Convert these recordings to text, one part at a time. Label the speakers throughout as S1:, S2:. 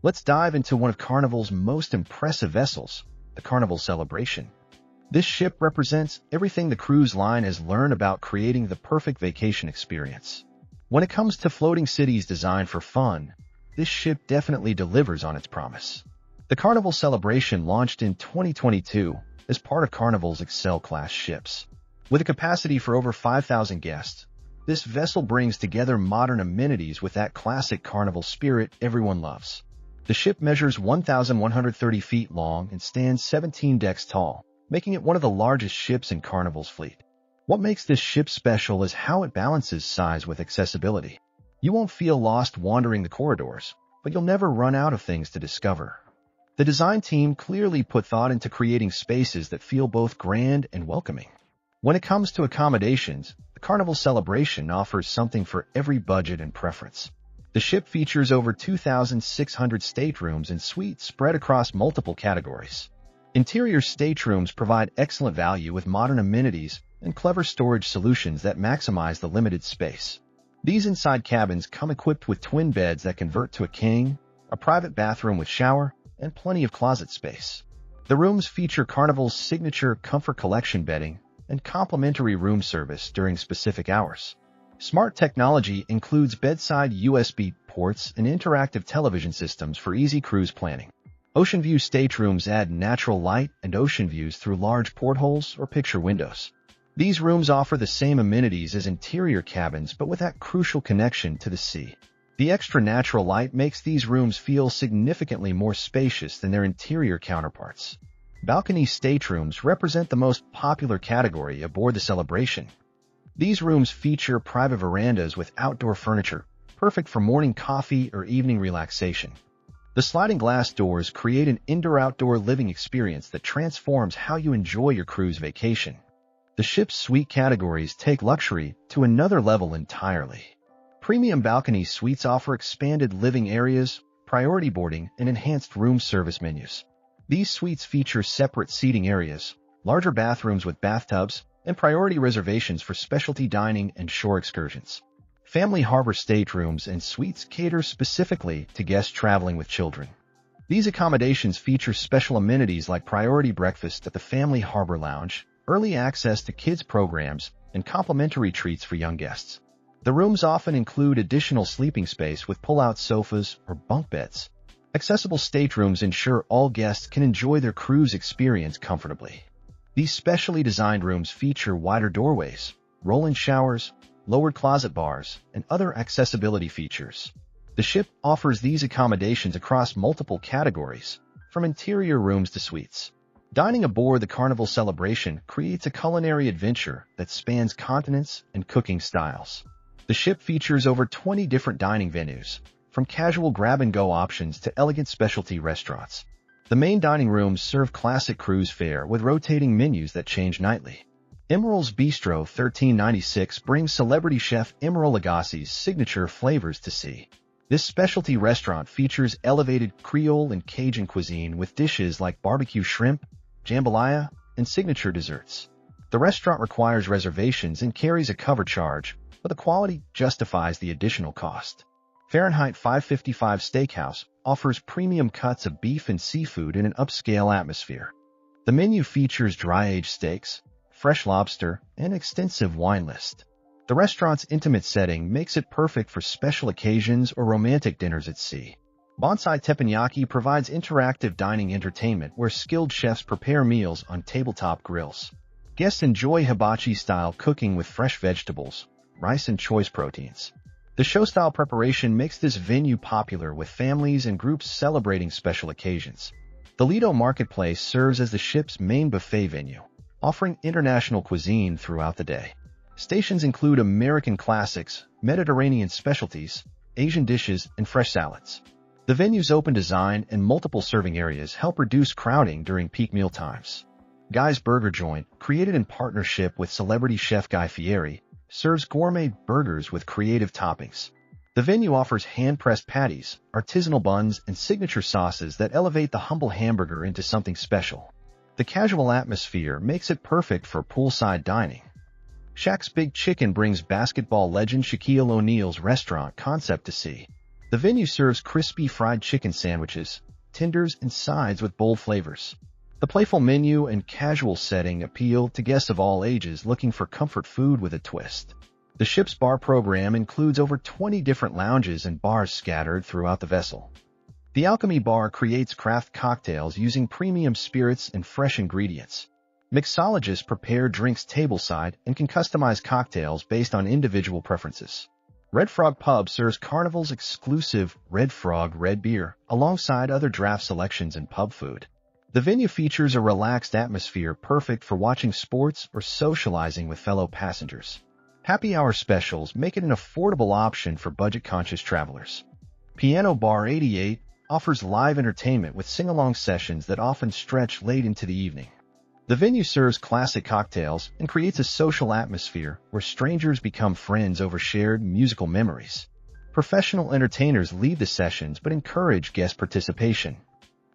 S1: Let's dive into one of Carnival's most impressive vessels, the Carnival Celebration. This ship represents everything the cruise line has learned about creating the perfect vacation experience. When it comes to floating cities designed for fun, this ship definitely delivers on its promise. The Carnival Celebration launched in 2022 as part of Carnival's Excel-class ships. With a capacity for over 5,000 guests, this vessel brings together modern amenities with that classic Carnival spirit everyone loves. The ship measures 1,130 feet long and stands 17 decks tall, making it one of the largest ships in Carnival's fleet. What makes this ship special is how it balances size with accessibility. You won't feel lost wandering the corridors, but you'll never run out of things to discover. The design team clearly put thought into creating spaces that feel both grand and welcoming. When it comes to accommodations, the Carnival Celebration offers something for every budget and preference. The ship features over 2,600 staterooms and suites spread across multiple categories. Interior staterooms provide excellent value with modern amenities and clever storage solutions that maximize the limited space. These inside cabins come equipped with twin beds that convert to a king, a private bathroom with shower, and plenty of closet space. The rooms feature Carnival's signature Comfort Collection bedding and complimentary room service during specific hours. Smart technology includes bedside USB ports and interactive television systems for easy cruise planning. Ocean view staterooms add natural light and ocean views through large portholes or picture windows. These rooms offer the same amenities as interior cabins but with that crucial connection to the sea. The extra natural light makes these rooms feel significantly more spacious than their interior counterparts. Balcony staterooms represent the most popular category aboard the Celebration. These rooms feature private verandas with outdoor furniture, perfect for morning coffee or evening relaxation. The sliding glass doors create an indoor-outdoor living experience that transforms how you enjoy your cruise vacation. The ship's suite categories take luxury to another level entirely. Premium balcony suites offer expanded living areas, priority boarding, and enhanced room service menus. These suites feature separate seating areas, larger bathrooms with bathtubs, and priority reservations for specialty dining and shore excursions. Family harbor staterooms and suites cater specifically to guests traveling with children. These accommodations feature special amenities like priority breakfast at the Family Harbor Lounge, early access to kids' programs, and complimentary treats for young guests. The rooms often include additional sleeping space with pull-out sofas or bunk beds. Accessible staterooms ensure all guests can enjoy their cruise experience comfortably. These specially designed rooms feature wider doorways, roll-in showers, lowered closet bars, and other accessibility features. The ship offers these accommodations across multiple categories, from interior rooms to suites. Dining aboard the Carnival Celebration creates a culinary adventure that spans continents and cooking styles. The ship features over 20 different dining venues, from casual grab-and-go options to elegant specialty restaurants. The main dining rooms serve classic cruise fare with rotating menus that change nightly. Emerald's Bistro 1396 brings celebrity chef Emerald Lagasse's signature flavors to sea. This specialty restaurant features elevated Creole and Cajun cuisine with dishes like barbecue shrimp, jambalaya, and signature desserts. The restaurant requires reservations and carries a cover charge, but the quality justifies the additional cost. Fahrenheit 555 Steakhouse offers premium cuts of beef and seafood in an upscale atmosphere. The menu features dry-aged steaks, fresh lobster, and an extensive wine list. The restaurant's intimate setting makes it perfect for special occasions or romantic dinners at sea. Bonsai Teppanyaki provides interactive dining entertainment where skilled chefs prepare meals on tabletop grills. Guests enjoy hibachi-style cooking with fresh vegetables, rice, and choice proteins. The show-style preparation makes this venue popular with families and groups celebrating special occasions. The Lido Marketplace serves as the ship's main buffet venue, offering international cuisine throughout the day. Stations include American classics, Mediterranean specialties, Asian dishes, and fresh salads. The venue's open design and multiple serving areas help reduce crowding during peak meal times. Guy's Burger Joint, created in partnership with celebrity chef Guy Fieri, serves gourmet burgers with creative toppings. The venue offers hand-pressed patties, artisanal buns, and signature sauces that elevate the humble hamburger into something special. The casual atmosphere makes it perfect for poolside dining. Shaq's Big Chicken brings basketball legend Shaquille O'Neal's restaurant concept to sea. The venue serves crispy fried chicken sandwiches, tenders, and sides with bold flavors. The playful menu and casual setting appeal to guests of all ages looking for comfort food with a twist. The ship's bar program includes over 20 different lounges and bars scattered throughout the vessel. The Alchemy Bar creates craft cocktails using premium spirits and fresh ingredients. Mixologists prepare drinks tableside and can customize cocktails based on individual preferences. Red Frog Pub serves Carnival's exclusive Red Frog Red Beer alongside other draft selections and pub food. The venue features a relaxed atmosphere perfect for watching sports or socializing with fellow passengers. Happy hour specials make it an affordable option for budget-conscious travelers. Piano Bar 88 offers live entertainment with sing-along sessions that often stretch late into the evening. The venue serves classic cocktails and creates a social atmosphere where strangers become friends over shared musical memories. Professional entertainers lead the sessions but encourage guest participation.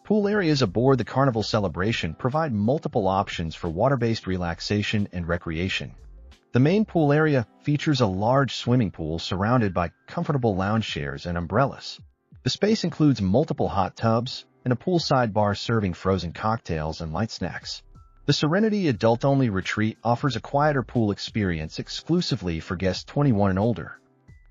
S1: Pool areas aboard the Carnival Celebration provide multiple options for water-based relaxation and recreation. The main pool area features a large swimming pool surrounded by comfortable lounge chairs and umbrellas. The space includes multiple hot tubs and a poolside bar serving frozen cocktails and light snacks. The Serenity adult-only retreat offers a quieter pool experience exclusively for guests 21 and older.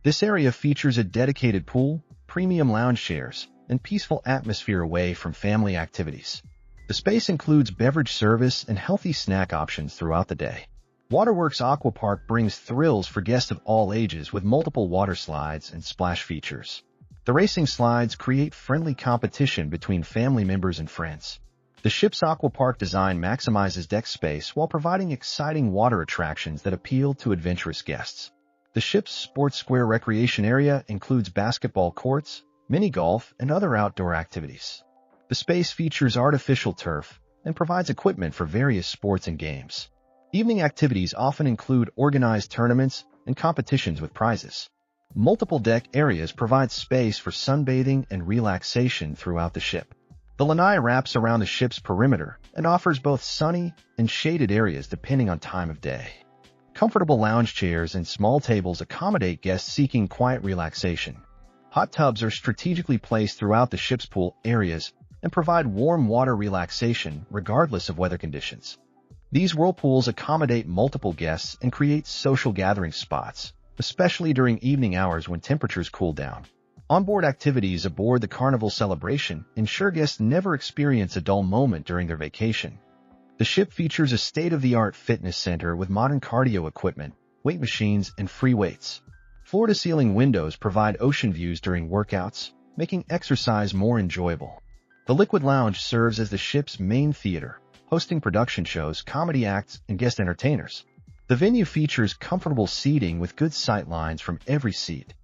S1: This area features a dedicated pool, premium lounge chairs, and peaceful atmosphere away from family activities. The space includes beverage service and healthy snack options throughout the day. WaterWorks Aqua Park brings thrills for guests of all ages with multiple water slides and splash features. The racing slides create friendly competition between family members and friends. The ship's aqua park design maximizes deck space while providing exciting water attractions that appeal to adventurous guests. The ship's SportSquare recreation area includes basketball courts, mini-golf, and other outdoor activities. The space features artificial turf and provides equipment for various sports and games. Evening activities often include organized tournaments and competitions with prizes. Multiple deck areas provide space for sunbathing and relaxation throughout the ship. The lanai wraps around the ship's perimeter and offers both sunny and shaded areas depending on time of day. Comfortable lounge chairs and small tables accommodate guests seeking quiet relaxation. Hot tubs are strategically placed throughout the ship's pool areas and provide warm water relaxation regardless of weather conditions. These whirlpools accommodate multiple guests and create social gathering spots, especially during evening hours when temperatures cool down. Onboard activities aboard the Carnival Celebration ensure guests never experience a dull moment during their vacation. The ship features a state-of-the-art fitness center with modern cardio equipment, weight machines, and free weights. Floor-to-ceiling windows provide ocean views during workouts, making exercise more enjoyable. The Liquid Lounge serves as the ship's main theater, hosting production shows, comedy acts, and guest entertainers. The venue features comfortable seating with good sight lines from every seat.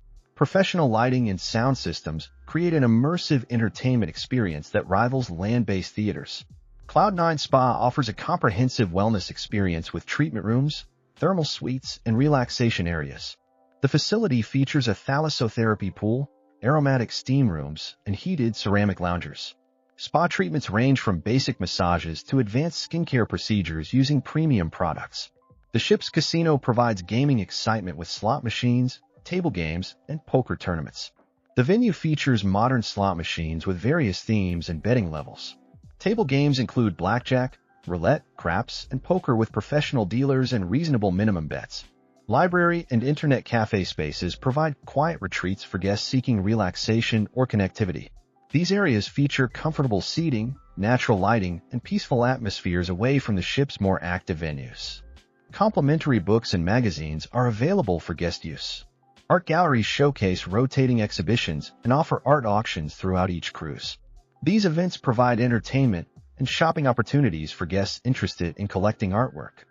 S1: Professional lighting and sound systems create an immersive entertainment experience that rivals land-based theaters. Cloud9 Spa offers a comprehensive wellness experience with treatment rooms, thermal suites, and relaxation areas. The facility features a thalassotherapy pool, aromatic steam rooms, and heated ceramic loungers. Spa treatments range from basic massages to advanced skincare procedures using premium products. The ship's casino provides gaming excitement with slot machines, table games, and poker tournaments. The venue features modern slot machines with various themes and betting levels. Table games include blackjack, roulette, craps, and poker with professional dealers and reasonable minimum bets. Library and internet cafe spaces provide quiet retreats for guests seeking relaxation or connectivity. These areas feature comfortable seating, natural lighting, and peaceful atmospheres away from the ship's more active venues. Complimentary books and magazines are available for guest use. Art galleries showcase rotating exhibitions and offer art auctions throughout each cruise. These events provide entertainment and shopping opportunities for guests interested in collecting artwork.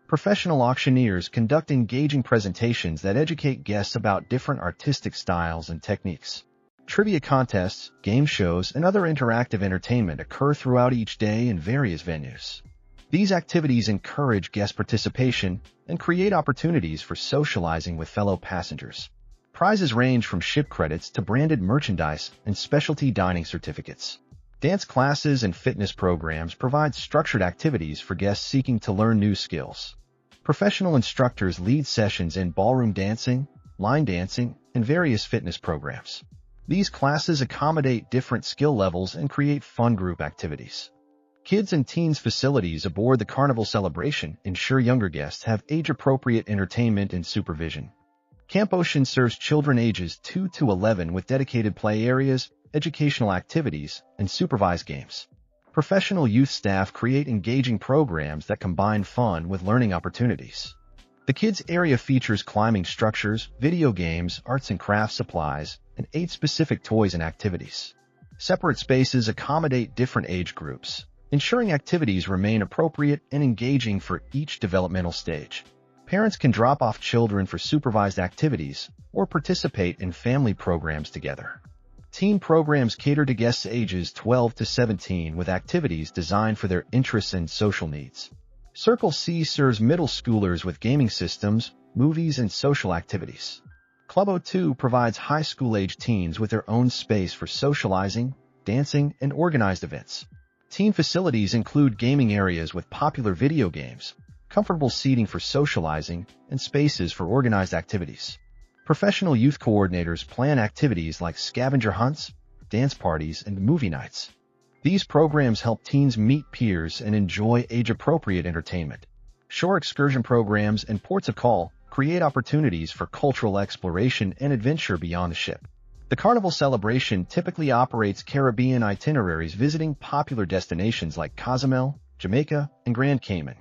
S1: Professional auctioneers conduct engaging presentations that educate guests about different artistic styles and techniques. Trivia contests, game shows, and other interactive entertainment occur throughout each day in various venues. These activities encourage guest participation and create opportunities for socializing with fellow passengers. Prizes range from ship credits to branded merchandise and specialty dining certificates. Dance classes and fitness programs provide structured activities for guests seeking to learn new skills. Professional instructors lead sessions in ballroom dancing, line dancing, and various fitness programs. These classes accommodate different skill levels and create fun group activities. Kids and teens facilities aboard the Carnival Celebration ensure younger guests have age-appropriate entertainment and supervision. Camp Ocean serves children ages 2 to 11 with dedicated play areas, educational activities, and supervised games. Professional youth staff create engaging programs that combine fun with learning opportunities. The kids area features climbing structures, video games, arts and crafts supplies, and age-specific toys and activities. Separate spaces accommodate different age groups, ensuring activities remain appropriate and engaging for each developmental stage. Parents can drop off children for supervised activities or participate in family programs together. Teen programs cater to guests ages 12 to 17 with activities designed for their interests and social needs. Circle C serves middle schoolers with gaming systems, movies, and social activities. Club O2 provides high school-age teens with their own space for socializing, dancing, and organized events. Teen facilities include gaming areas with popular video games, comfortable seating for socializing, and spaces for organized activities. Professional youth coordinators plan activities like scavenger hunts, dance parties, and movie nights. These programs help teens meet peers and enjoy age-appropriate entertainment. Shore excursion programs and ports of call create opportunities for cultural exploration and adventure beyond the ship. The Carnival Celebration typically operates Caribbean itineraries visiting popular destinations like Cozumel, Jamaica, and Grand Cayman.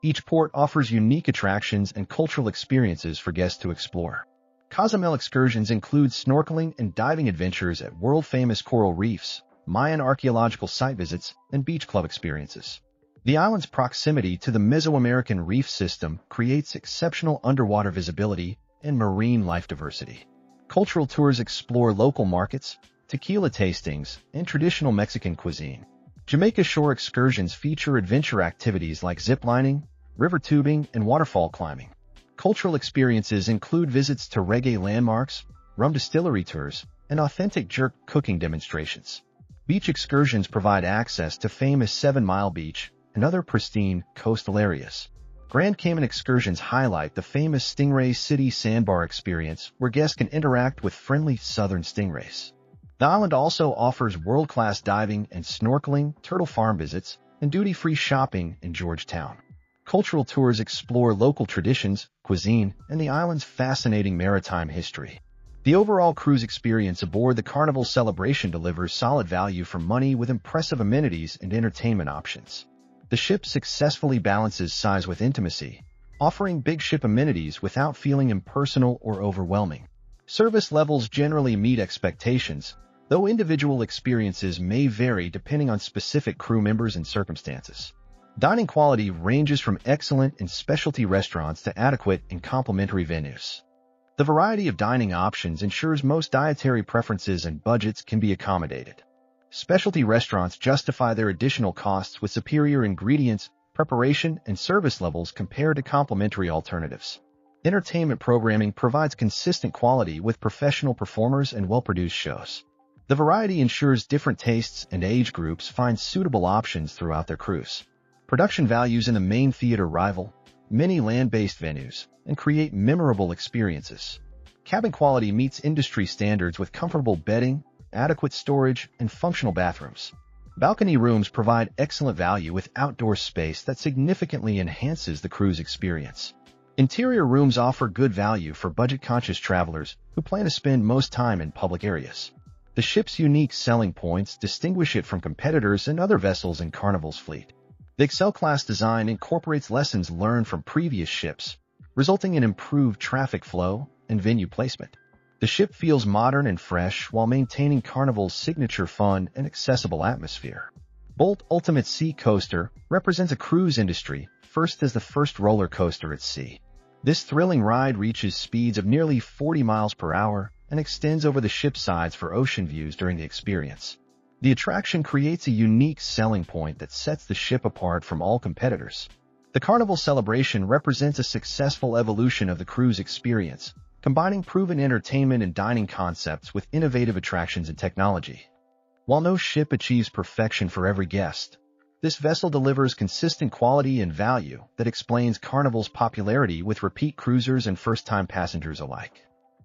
S1: Each port offers unique attractions and cultural experiences for guests to explore. Cozumel excursions include snorkeling and diving adventures at world-famous coral reefs, Mayan archaeological site visits, and beach club experiences. The island's proximity to the Mesoamerican reef system creates exceptional underwater visibility and marine life diversity. Cultural tours explore local markets, tequila tastings, and traditional Mexican cuisine. Jamaica shore excursions feature adventure activities like ziplining, river tubing, and waterfall climbing. Cultural experiences include visits to reggae landmarks, rum distillery tours, and authentic jerk cooking demonstrations. Beach excursions provide access to famous 7 Mile Beach and other pristine coastal areas. Grand Cayman excursions highlight the famous Stingray City sandbar experience where guests can interact with friendly southern stingrays. The island also offers world-class diving and snorkeling, turtle farm visits, and duty-free shopping in Georgetown. Cultural tours explore local traditions, cuisine, and the island's fascinating maritime history. The overall cruise experience aboard the Carnival Celebration delivers solid value for money with impressive amenities and entertainment options. The ship successfully balances size with intimacy, offering big ship amenities without feeling impersonal or overwhelming. Service levels generally meet expectations, though individual experiences may vary depending on specific crew members and circumstances. Dining quality ranges from excellent in specialty restaurants to adequate in complimentary venues. The variety of dining options ensures most dietary preferences and budgets can be accommodated. Specialty restaurants justify their additional costs with superior ingredients, preparation, and service levels compared to complimentary alternatives. Entertainment programming provides consistent quality with professional performers and well-produced shows. The variety ensures different tastes and age groups find suitable options throughout their cruise. Production values in the main theater rival many land-based venues and create memorable experiences. Cabin quality meets industry standards with comfortable bedding, adequate storage, and functional bathrooms. Balcony rooms provide excellent value with outdoor space that significantly enhances the cruise experience. Interior rooms offer good value for budget-conscious travelers who plan to spend most time in public areas. The ship's unique selling points distinguish it from competitors and other vessels in Carnival's fleet. The Excel-class design incorporates lessons learned from previous ships, resulting in improved traffic flow and venue placement. The ship feels modern and fresh while maintaining Carnival's signature fun and accessible atmosphere. Bolt Ultimate Sea Coaster represents a cruise industry first as the first roller coaster at sea. This thrilling ride reaches speeds of nearly 40 miles per hour and extends over the ship's sides for ocean views during the experience. The attraction creates a unique selling point that sets the ship apart from all competitors. The Carnival Celebration represents a successful evolution of the cruise experience, combining proven entertainment and dining concepts with innovative attractions and technology. While no ship achieves perfection for every guest, this vessel delivers consistent quality and value that explains Carnival's popularity with repeat cruisers and first-time passengers alike.